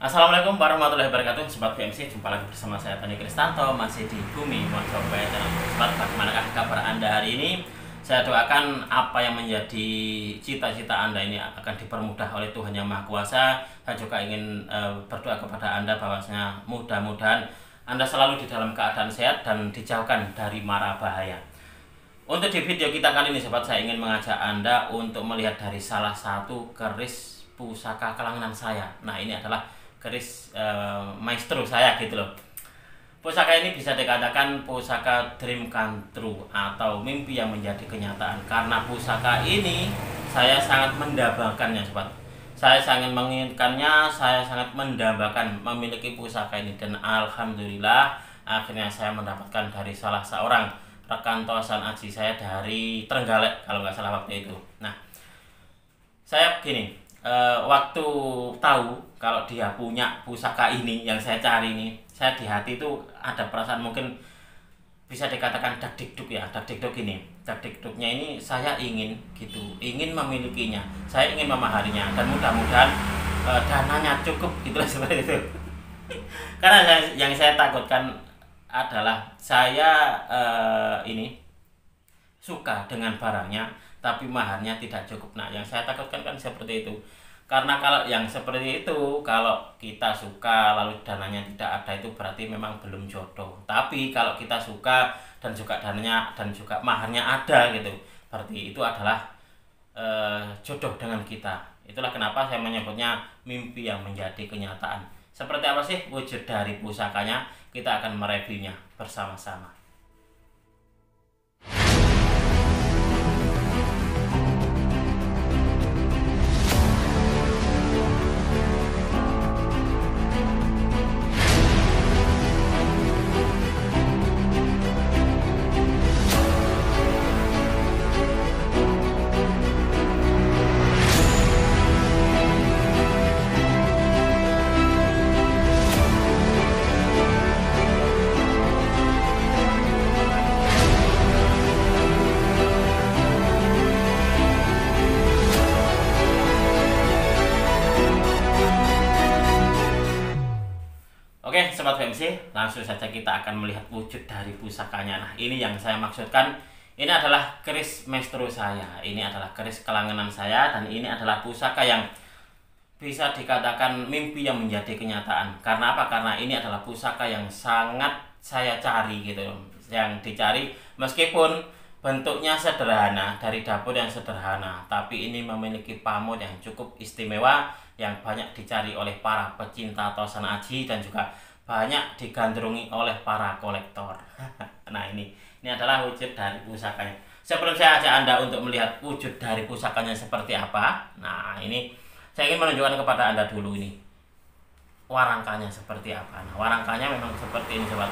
Assalamualaikum warahmatullahi wabarakatuh. Sobat BMC, jumpa lagi bersama saya Tony Kristanto, masih di Bumi Mojokerto. Dan sobat, bagaimanakah kabar Anda hari ini? Saya doakan apa yang menjadi cita-cita Anda ini akan dipermudah oleh Tuhan Yang Maha Kuasa. Saya juga ingin berdoa kepada Anda bahwasanya mudah-mudahan Anda selalu di dalam keadaan sehat dan dijauhkan dari mara bahaya. Untuk di video kita kali ini, sobat, saya ingin mengajak Anda untuk melihat dari salah satu keris pusaka kelangenan saya. Nah, ini adalah keris maestro saya gitu loh. Pusaka ini bisa dikatakan pusaka dream come true atau mimpi yang menjadi kenyataan. Karena pusaka ini saya sangat mendambakannya, sobat. Saya sangat menginginkannya, saya sangat mendambakan memiliki pusaka ini, dan alhamdulillah akhirnya saya mendapatkan dari salah seorang rekan tosan aji saya dari Trenggalek kalau nggak salah waktu itu. Nah, saya gini, waktu tahu kalau dia punya pusaka ini yang saya cari ini, saya di hati itu ada perasaan mungkin bisa dikatakan dak dikduk ya, dak dikduk ini. Dak dikduknya ini saya ingin gitu, ingin memilikinya, saya ingin memaharinya, dan mudah-mudahan dananya cukup gitu seperti itu. Karena yang saya takutkan adalah saya ini suka dengan barangnya tapi maharnya tidak cukup. Nah, yang saya takutkan kan seperti itu. Karena kalau yang seperti itu, kalau kita suka lalu dananya tidak ada, itu berarti memang belum jodoh. Tapi kalau kita suka dan juga dananya dan juga maharnya ada gitu, berarti itu adalah jodoh dengan kita. Itulah kenapa saya menyebutnya mimpi yang menjadi kenyataan. Seperti apa sih wujud dari pusakanya? Kita akan mereviewnya bersama-sama. Oke, sobat VMC, langsung saja kita akan melihat wujud dari pusakanya. Nah, ini yang saya maksudkan. Ini adalah keris maestro saya. Ini adalah keris kelangenan saya, dan ini adalah pusaka yang bisa dikatakan mimpi yang menjadi kenyataan. Karena apa? Karena ini adalah pusaka yang sangat saya cari gitu. Yang dicari meskipun bentuknya sederhana, dari dapur yang sederhana, tapi ini memiliki pamor yang cukup istimewa, yang banyak dicari oleh para pecinta tosan aji dan juga banyak digandrungi oleh para kolektor. Nah, ini adalah wujud dari pusakanya. Sebelum saya ajak Anda untuk melihat wujud dari pusakanya seperti apa, nah ini saya ingin menunjukkan kepada Anda dulu ini warangkanya seperti apa. Nah, warangkanya memang seperti ini, sobat.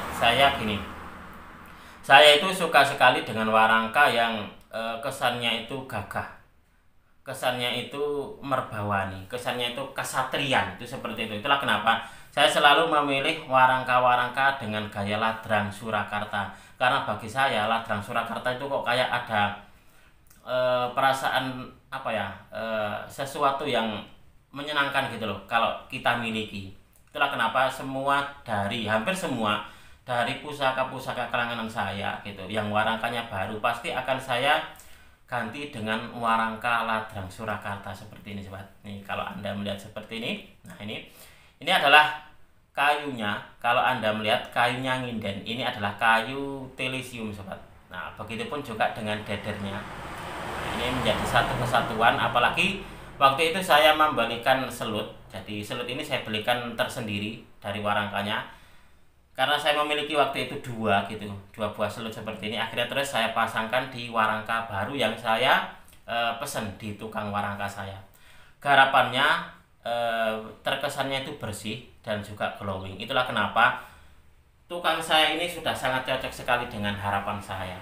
Saya itu suka sekali dengan warangka yang kesannya itu gagah, kesannya itu merbawani, kesannya itu kesatrian, itu seperti itu. Itulah kenapa saya selalu memilih warangka-warangka dengan gaya ladrang Surakarta. Karena bagi saya ladrang Surakarta itu kok kayak ada perasaan apa ya, sesuatu yang menyenangkan gitu loh kalau kita miliki. Itulah kenapa hampir semua dari pusaka-pusaka kelangenan saya gitu, yang warangkanya baru, pasti akan saya ganti dengan warangka ladrang Surakarta seperti ini, sobat. Nih, kalau Anda melihat seperti ini, nah ini adalah kayunya. Kalau Anda melihat kayunya nginden, ini adalah kayu telisium, sobat. Nah, begitupun juga dengan dedernya. Nah, ini menjadi satu kesatuan. Apalagi waktu itu saya membalikan selut. Jadi selut ini saya belikan tersendiri dari warangkanya. Karena saya memiliki waktu itu dua buah selut seperti ini. Akhirnya terus saya pasangkan di warangka baru yang saya pesen di tukang warangka saya. Garapannya terkesannya itu bersih dan juga glowing. Itulah kenapa tukang saya ini sudah sangat cocok sekali dengan harapan saya.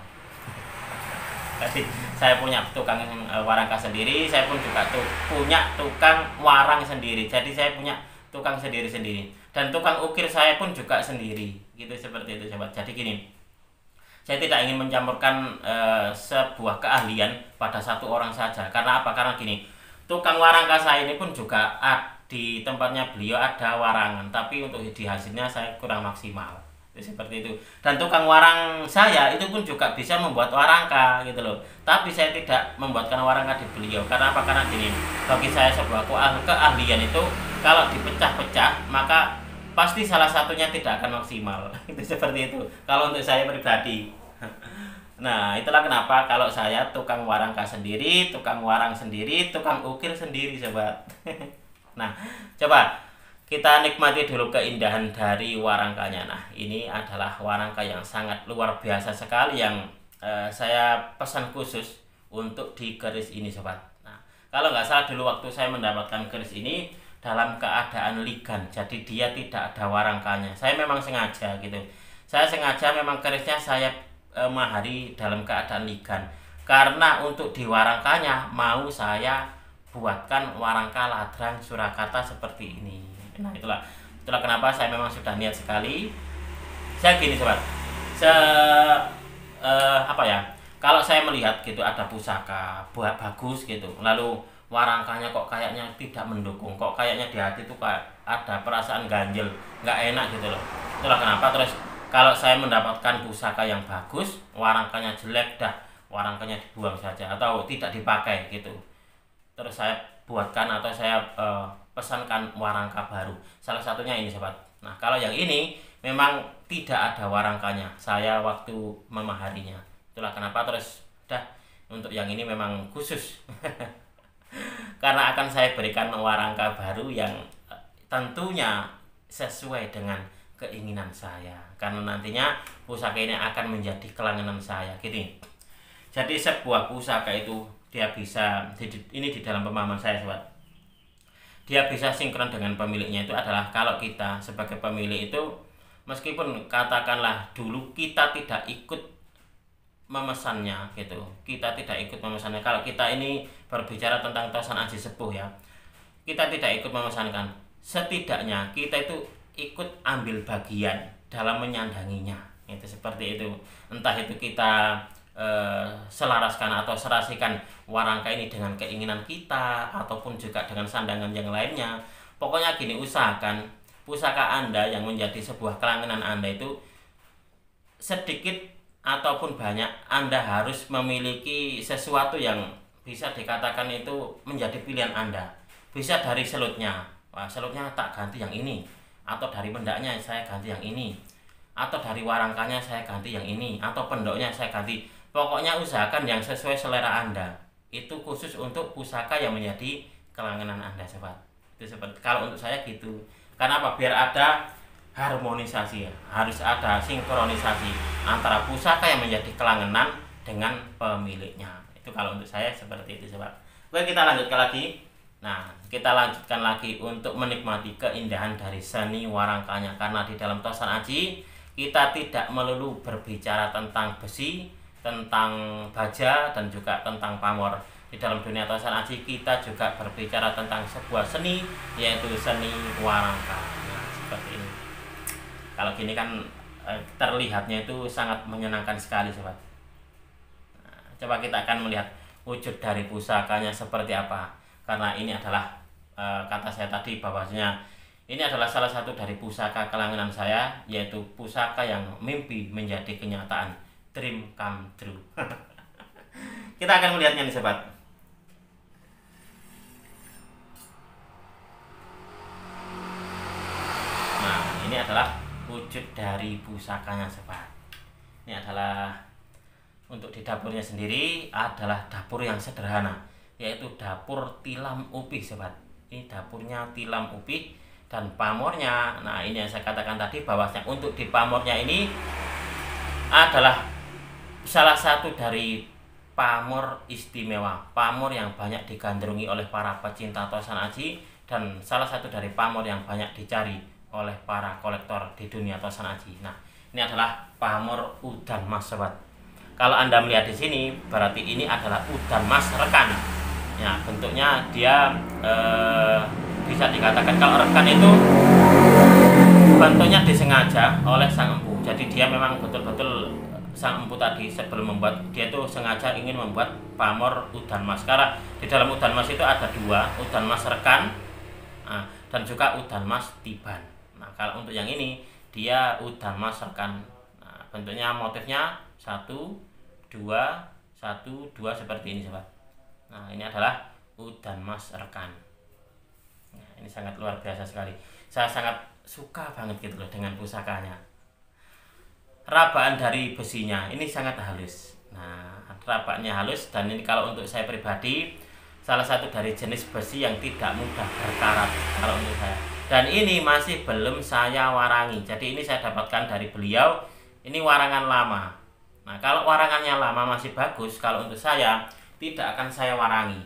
Jadi saya punya tukang warangka sendiri, saya pun juga punya tukang warang sendiri. Jadi saya punya tukang sendiri-sendiri, dan tukang ukir saya pun juga sendiri gitu, seperti itu, sobat. Jadi gini, saya tidak ingin mencampurkan sebuah keahlian pada satu orang saja. Karena apa? Karena gini, tukang warangka saya ini pun juga di tempatnya beliau ada warangan, tapi untuk di hasilnya saya kurang maksimal. Seperti itu. Dan tukang warang saya itu pun juga bisa membuat warangka gitu loh. Tapi saya tidak membuatkan warangka di beliau. Karena apa? Karena gini, bagi saya sebuah keahlian itu kalau dipecah-pecah maka pasti salah satunya tidak akan maksimal. Itu seperti itu. Kalau untuk saya pribadi. Nah, itulah kenapa kalau saya tukang warangka sendiri, tukang warang sendiri, tukang ukir sendiri, sobat. Nah, coba kita nikmati dulu keindahan dari warangkanya. Nah, ini adalah warangka yang sangat luar biasa sekali yang saya pesan khusus untuk di keris ini, sobat. Nah, kalau nggak salah dulu waktu saya mendapatkan keris ini dalam keadaan ligan, jadi dia tidak ada warangkanya. Saya memang sengaja gitu. Saya sengaja memang kerisnya saya mahari dalam keadaan ligan. Karena untuk di warangkanya mau saya buatkan warangka ladrang Surakarta seperti ini. Nah, itulah kenapa saya memang sudah niat sekali. Saya gini, sobat. Apa ya? Kalau saya melihat gitu ada pusaka buat bagus gitu, lalu warangkanya kok kayaknya tidak mendukung, kok kayaknya di hati tuh kayak ada perasaan ganjel, nggak enak gitu loh. Itulah kenapa terus kalau saya mendapatkan pusaka yang bagus, warangkanya jelek, dah warangkanya dibuang saja atau tidak dipakai gitu. Terus saya buatkan atau saya pesankan warangka baru. Salah satunya ini, sobat. Nah, kalau yang ini memang tidak ada warangkanya. Saya waktu memaharinya. Itulah kenapa terus dah untuk yang ini memang khusus. Karena akan saya berikan warangka baru yang tentunya sesuai dengan keinginan saya, karena nantinya pusaka ini akan menjadi kelangenan saya gitu. Jadi sebuah pusaka itu dia bisa ini di dalam pemahaman saya, sobat, dia bisa sinkron dengan pemiliknya itu adalah kalau kita sebagai pemilik itu meskipun katakanlah dulu kita tidak ikut memesannya gitu, kita tidak ikut memesannya. Kalau kita ini berbicara tentang Tosan Aji Sepuh ya, kita tidak ikut memesankan, setidaknya kita itu ikut ambil bagian dalam menyandanginya. Itu seperti itu. Entah itu kita selaraskan atau serasikan warangka ini dengan keinginan kita ataupun juga dengan sandangan yang lainnya. Pokoknya gini, usahakan pusaka Anda yang menjadi sebuah kelangenan Anda itu sedikit ataupun banyak Anda harus memiliki sesuatu yang bisa dikatakan itu menjadi pilihan Anda. Bisa dari selutnya, wah selutnya tak ganti yang ini, atau dari pendaknya saya ganti yang ini, atau dari warangkanya saya ganti yang ini, atau pendoknya saya ganti. Pokoknya usahakan yang sesuai selera Anda. Itu khusus untuk pusaka yang menjadi kelangenan Anda, sobat. Itu seperti kalau untuk saya gitu. Karena apa? Biar ada harmonisasi, harus ada sinkronisasi antara pusaka yang menjadi kelangenan dengan pemiliknya. Itu kalau untuk saya seperti itu, sobat. Oke, kita lanjutkan lagi. Nah, kita lanjutkan lagi untuk menikmati keindahan dari seni warangkanya. Karena di dalam Tosan Aji kita tidak melulu berbicara tentang besi, tentang baja, dan juga tentang pamor. Di dalam dunia Tosan Aji kita juga berbicara tentang sebuah seni, yaitu seni warangka. Nah, seperti ini. Kalau gini kan terlihatnya itu sangat menyenangkan sekali, sobat. Nah, coba kita akan melihat wujud dari pusakanya seperti apa. Karena ini adalah kata saya tadi bahwasanya ini adalah salah satu dari pusaka kelangenan saya, yaitu pusaka yang mimpi menjadi kenyataan, dream come true. Kita akan melihatnya nih, sobat. Nah, ini adalah wujud dari pusakanya, sobat. Ini adalah untuk di dapurnya sendiri adalah dapur yang sederhana, yaitu dapur tilam upih, sobat. Ini dapurnya tilam upih dan pamornya. Nah, ini yang saya katakan tadi bahwasanya untuk di pamornya ini adalah salah satu dari pamor istimewa, pamor yang banyak digandrungi oleh para pecinta Tosan Aji dan salah satu dari pamor yang banyak dicari oleh para kolektor di dunia Tosan Aji. Nah, ini adalah pamor udan mas, sobat. Kalau Anda melihat di sini, berarti ini adalah udan mas rekan. Ya, bentuknya dia bisa dikatakan kalau rekan itu bentuknya disengaja oleh sang empu. Jadi dia memang betul-betul sang empu tadi sebelum membuat, dia itu sengaja ingin membuat pamor udan mas. Karena di dalam udan mas itu ada dua, udan mas rekan. Nah, dan juga udan mas tiban. Nah, kalau untuk yang ini dia udan mas rekan. Nah, bentuknya motifnya 1 2 1 2 seperti ini sobat. Nah, ini adalah udan mas rekan. Nah, ini sangat luar biasa sekali. Saya sangat suka banget gitu loh dengan pusakanya. Rabaan dari besinya ini sangat halus. Nah, rabaannya halus, dan ini kalau untuk saya pribadi salah satu dari jenis besi yang tidak mudah berkarat kalau untuk saya. Dan ini masih belum saya warangi. Jadi ini saya dapatkan dari beliau. Ini warangan lama. Nah, kalau warangannya lama masih bagus, kalau untuk saya tidak akan saya warangi.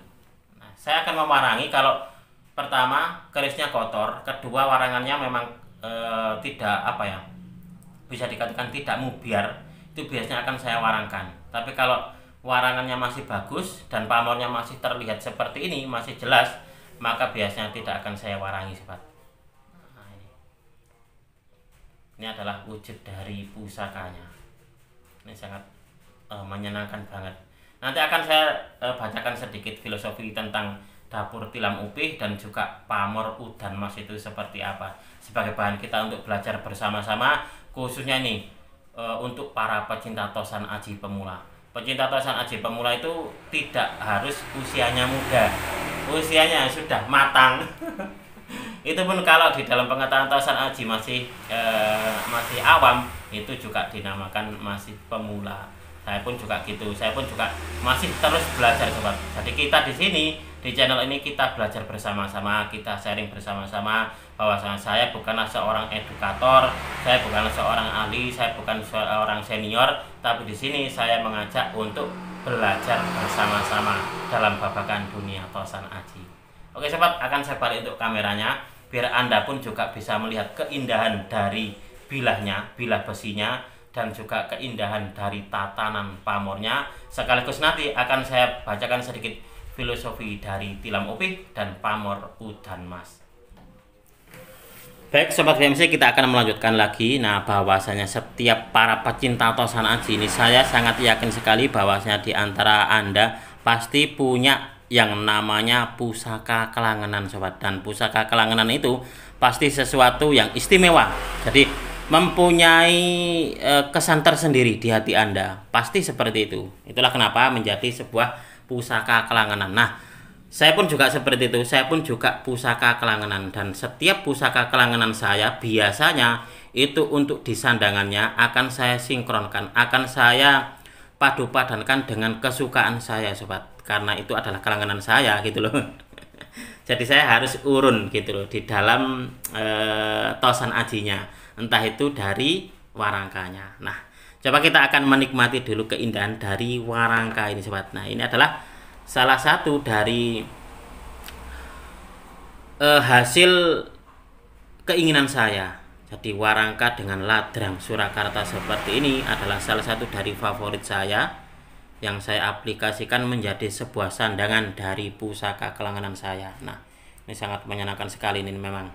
Nah, saya akan mewarangi kalau pertama kerisnya kotor, kedua warangannya memang tidak apa ya, bisa dikatakan tidak mubiar, itu biasanya akan saya warangkan. Tapi kalau warangannya masih bagus dan pamornya masih terlihat seperti ini, masih jelas, maka biasanya tidak akan saya warangi sobat. Nah, ini adalah wujud dari pusakanya. Ini sangat menyenangkan banget. Nanti akan saya bacakan sedikit filosofi tentang dapur tilam upih dan juga pamor udan mas itu seperti apa, sebagai bahan kita untuk belajar bersama-sama, khususnya nih untuk para pecinta tosan aji pemula. Pecinta tosan aji pemula itu tidak harus usianya muda, usianya sudah matang. Itu pun kalau di dalam pengetahuan tosan aji masih awam, itu juga dinamakan masih pemula. Saya pun juga gitu, saya pun juga masih terus belajar sobat. Jadi kita di sini di channel ini kita belajar bersama-sama, kita sharing bersama-sama, bahwasanya saya bukanlah seorang edukator, saya bukanlah seorang ahli, saya bukan seorang senior, tapi di sini saya mengajak untuk belajar bersama-sama dalam babakan dunia tosan aji. Oke sobat, akan saya balik untuk kameranya biar Anda pun juga bisa melihat keindahan dari bilahnya, bilah besinya, dan juga keindahan dari tatanan pamornya. Sekaligus nanti akan saya bacakan sedikit filosofi dari tilam upih dan pamor udan mas. Baik sobat VMC, kita akan melanjutkan lagi. Nah, bahwasanya setiap para pecinta tosan aji ini, saya sangat yakin sekali bahwasanya di antara Anda pasti punya yang namanya pusaka kelangenan sobat. Dan pusaka kelangenan itu pasti sesuatu yang istimewa. Jadi mempunyai kesan tersendiri di hati Anda. Pasti seperti itu. Itulah kenapa menjadi sebuah pusaka kelangenan. Nah, saya pun juga seperti itu. Saya pun juga pusaka kelangenan. Dan setiap pusaka kelangenan saya biasanya itu untuk disandangannya akan saya sinkronkan, akan saya padu padankan dengan kesukaan saya sobat. Karena itu adalah kelangenan saya gitu loh. Jadi saya harus urun gitu loh di dalam tosan ajinya. Entah itu dari warangkanya. Nah, coba kita akan menikmati dulu keindahan dari warangka ini sobat. Nah, ini adalah salah satu dari hasil keinginan saya. Jadi warangka dengan ladrang Surakarta seperti ini adalah salah satu dari favorit saya yang saya aplikasikan menjadi sebuah sandangan dari pusaka kelangenan saya. Nah, ini sangat menyenangkan sekali ini memang.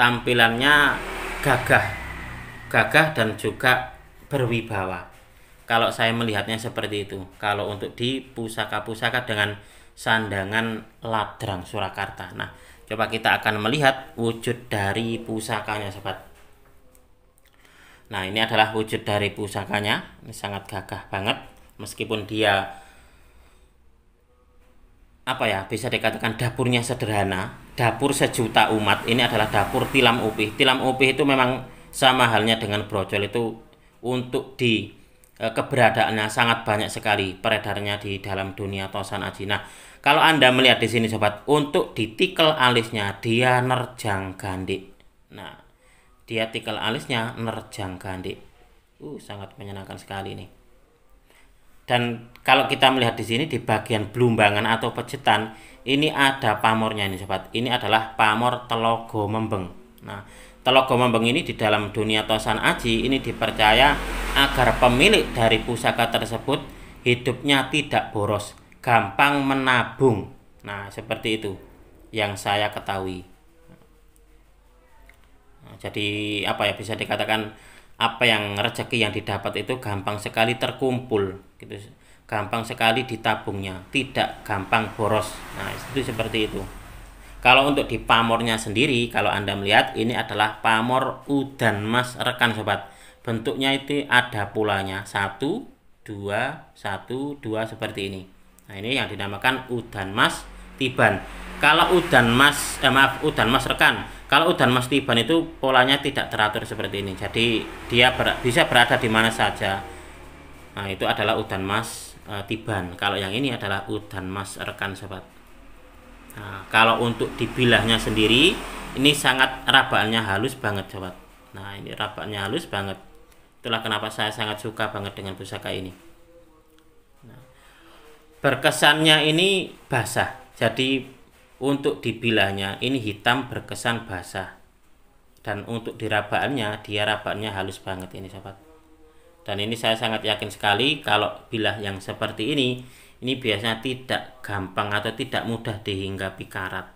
Tampilannya gagah dan juga berwibawa. Kalau saya melihatnya seperti itu. Kalau untuk di pusaka-pusaka dengan sandangan ladrang Surakarta. Nah, coba kita akan melihat wujud dari pusakanya sobat. Nah, ini adalah wujud dari pusakanya. Ini sangat gagah banget. Meskipun dia apa ya, bisa dikatakan dapurnya sederhana, dapur sejuta umat. Ini adalah dapur tilam upih. Tilam upih itu memang sama halnya dengan brojol, itu untuk di keberadaannya sangat banyak sekali peredarnya di dalam dunia tosan aji. Nah, kalau Anda melihat di sini sobat, untuk di tikel alisnya dia nerjang gandik. Nah, dia tikel alisnya nerjang gandik. Sangat menyenangkan sekali nih. Dan kalau kita melihat di sini di bagian belumbangan atau pecetan, ini ada pamornya ini sobat. Ini adalah pamor telogo membeng. Nah, telogo membeng ini di dalam dunia tosan aji ini dipercaya agar pemilik dari pusaka tersebut hidupnya tidak boros, gampang menabung. Nah, seperti itu yang saya ketahui. Nah, jadi apa ya, bisa dikatakan apa yang rezeki yang didapat itu gampang sekali terkumpul gitu, gampang sekali ditabungnya, tidak gampang boros. Nah, itu seperti itu. Kalau untuk di pamornya sendiri, kalau Anda melihat ini adalah pamor udan mas rekan sobat. Bentuknya itu ada polanya 1, 2, 1, 2 seperti ini. Nah, ini yang dinamakan udan mas tiban. Kalau udan mas udan mas rekan. Kalau udan mas tiban itu polanya tidak teratur seperti ini. Jadi dia bisa berada di mana saja. Nah, itu adalah udan mas tiban. Kalau yang ini adalah udan mas rekan sobat. Nah, kalau untuk dibilahnya sendiri, ini sangat rabaannya halus banget sobat. Nah, ini rabaannya halus banget. Itulah kenapa saya sangat suka banget dengan pusaka ini. Nah, berkesannya ini basah. Jadi untuk dibilahnya ini hitam berkesan basah. Dan untuk dirabaannya, dia rabaannya halus banget ini sobat. Dan ini saya sangat yakin sekali kalau bilah yang seperti ini biasanya tidak gampang atau tidak mudah dihinggapi karat.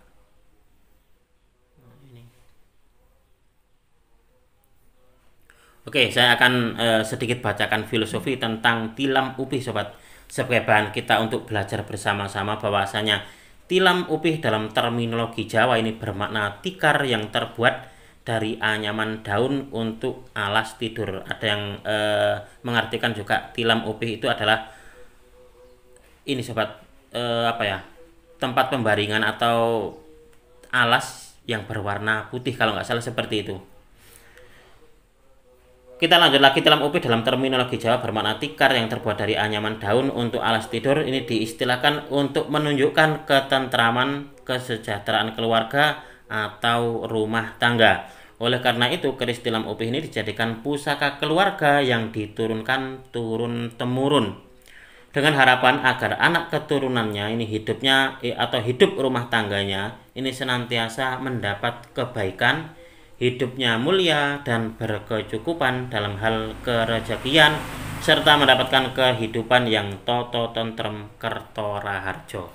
Oke, saya akan sedikit bacakan filosofi tentang tilam upih sobat, sebagai bahan kita untuk belajar bersama-sama bahwasanya tilam upih dalam terminologi Jawa ini bermakna tikar yang terbuat dari anyaman daun untuk alas tidur. Ada yang mengartikan juga tilam upih itu adalah ini sobat, tempat pembaringan atau alas yang berwarna putih kalau nggak salah seperti itu. Kita lanjut lagi, tilam upih dalam terminologi Jawa bermakna tikar yang terbuat dari anyaman daun untuk alas tidur. Ini diistilahkan untuk menunjukkan ketentraman, kesejahteraan keluarga atau rumah tangga. Oleh karena itu, keris tilam upih ini dijadikan pusaka keluarga yang diturunkan turun-temurun, dengan harapan agar anak keturunannya ini hidupnya atau hidup rumah tangganya ini senantiasa mendapat kebaikan, hidupnya mulia dan berkecukupan dalam hal kerezekian, serta mendapatkan kehidupan yang toto tentrem kerto raharjo.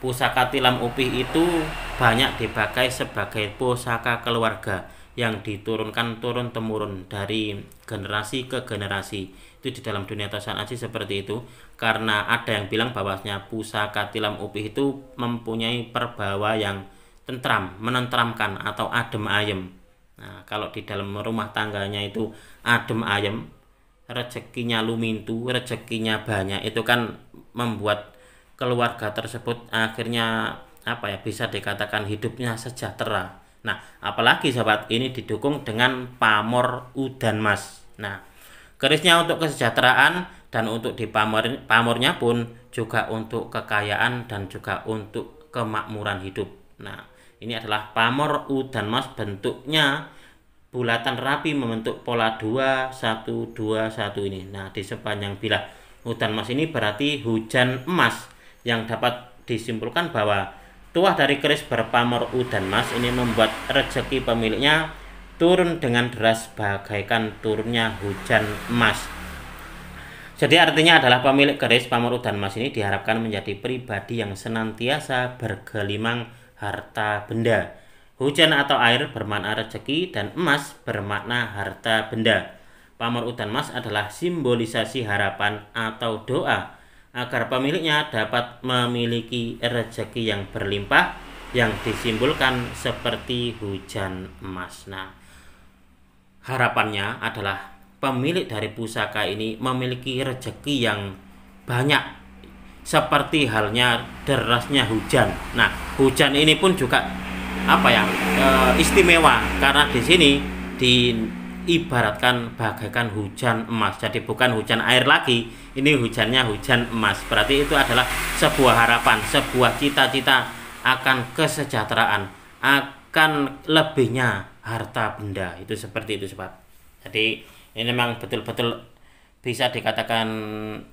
Pusaka tilam upih itu banyak dipakai sebagai pusaka keluarga yang diturunkan turun-temurun dari generasi ke generasi. Itu di dalam dunia tosan aji seperti itu, karena ada yang bilang bahwasanya pusaka tilam upih itu mempunyai perbawa yang tentram, menentramkan atau adem ayem. Nah, kalau di dalam rumah tangganya itu adem ayem, rezekinya lumintu, rezekinya banyak, itu kan membuat keluarga tersebut akhirnya bisa dikatakan hidupnya sejahtera. Nah, apalagi sobat, ini didukung dengan pamor udan mas. Nah, kerisnya untuk kesejahteraan dan untuk di pamornya pun juga untuk kekayaan dan juga untuk kemakmuran hidup. Nah, ini adalah pamor udan mas, bentuknya bulatan rapi membentuk pola 2 1 2 1 ini. Nah, di sepanjang bilah udan mas ini berarti hujan emas, yang dapat disimpulkan bahwa tuah dari keris berpamor udan mas ini membuat rezeki pemiliknya turun dengan deras bagaikan turunnya hujan emas. Jadi artinya adalah pemilik keris pamor udan mas ini diharapkan menjadi pribadi yang senantiasa bergelimang harta benda. Hujan atau air bermakna rezeki dan emas bermakna harta benda. Pamor udan mas adalah simbolisasi harapan atau doa agar pemiliknya dapat memiliki rezeki yang berlimpah yang disimbolkan seperti hujan emas. Nah, harapannya adalah pemilik dari pusaka ini memiliki rezeki yang banyak, seperti halnya derasnya hujan. Nah, hujan ini pun juga istimewa karena di sini diibaratkan bagaikan hujan emas. Jadi bukan hujan air lagi, ini hujannya hujan emas. Berarti itu adalah sebuah harapan, sebuah cita-cita akan kesejahteraan, akan lebihnya harta benda. Itu seperti itu sobat. Jadi ini memang betul-betul bisa dikatakan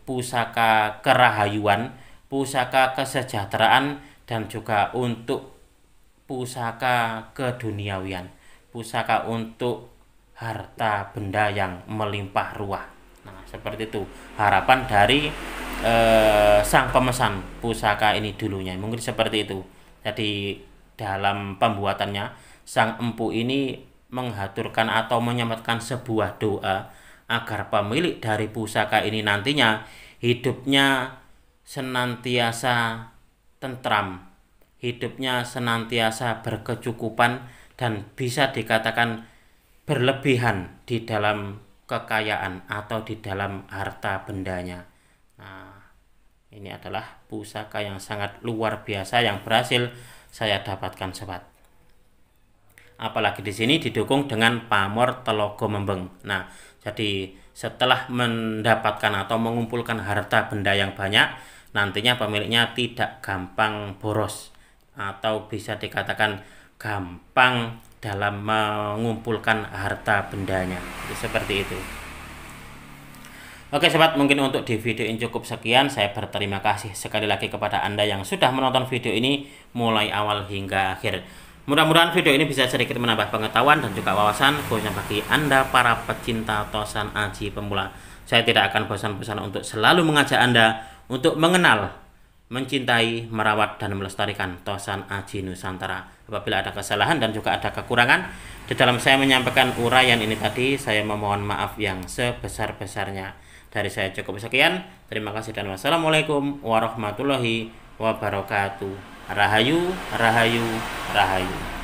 pusaka kerahayuan, pusaka kesejahteraan, dan juga untuk pusaka keduniawian, pusaka untuk harta benda yang melimpah ruah. Nah, seperti itu harapan dari sang pemesan pusaka ini dulunya, mungkin seperti itu. Jadi dalam pembuatannya sang empu ini menghaturkan atau menyematkan sebuah doa agar pemilik dari pusaka ini nantinya hidupnya senantiasa tentram, hidupnya senantiasa berkecukupan dan bisa dikatakan berlebihan di dalam kekayaan atau di dalam harta bendanya. Nah, ini adalah pusaka yang sangat luar biasa yang berhasil saya dapatkan, sobat. Apalagi di sini didukung dengan pamor telogo membeng. Nah, jadi setelah mendapatkan atau mengumpulkan harta benda yang banyak, nantinya pemiliknya tidak gampang boros atau bisa dikatakan gampang dalam mengumpulkan harta bendanya. Seperti itu. Oke sobat, mungkin untuk di video ini cukup sekian. Saya berterima kasih sekali lagi kepada Anda yang sudah menonton video ini mulai awal hingga akhir. Mudah-mudahan video ini bisa sedikit menambah pengetahuan dan juga wawasan khususnya bagi Anda para pecinta tosan aji pemula. Saya tidak akan bosan-bosan untuk selalu mengajak Anda untuk mengenal, mencintai, merawat, dan melestarikan tosan aji Nusantara. Apabila ada kesalahan dan juga ada kekurangan di dalam saya menyampaikan uraian ini tadi, saya memohon maaf yang sebesar-besarnya. Dari saya cukup sekian. Terima kasih dan wassalamualaikum warahmatullahi wabarakatuh. Rahayu, rahayu, rahayu.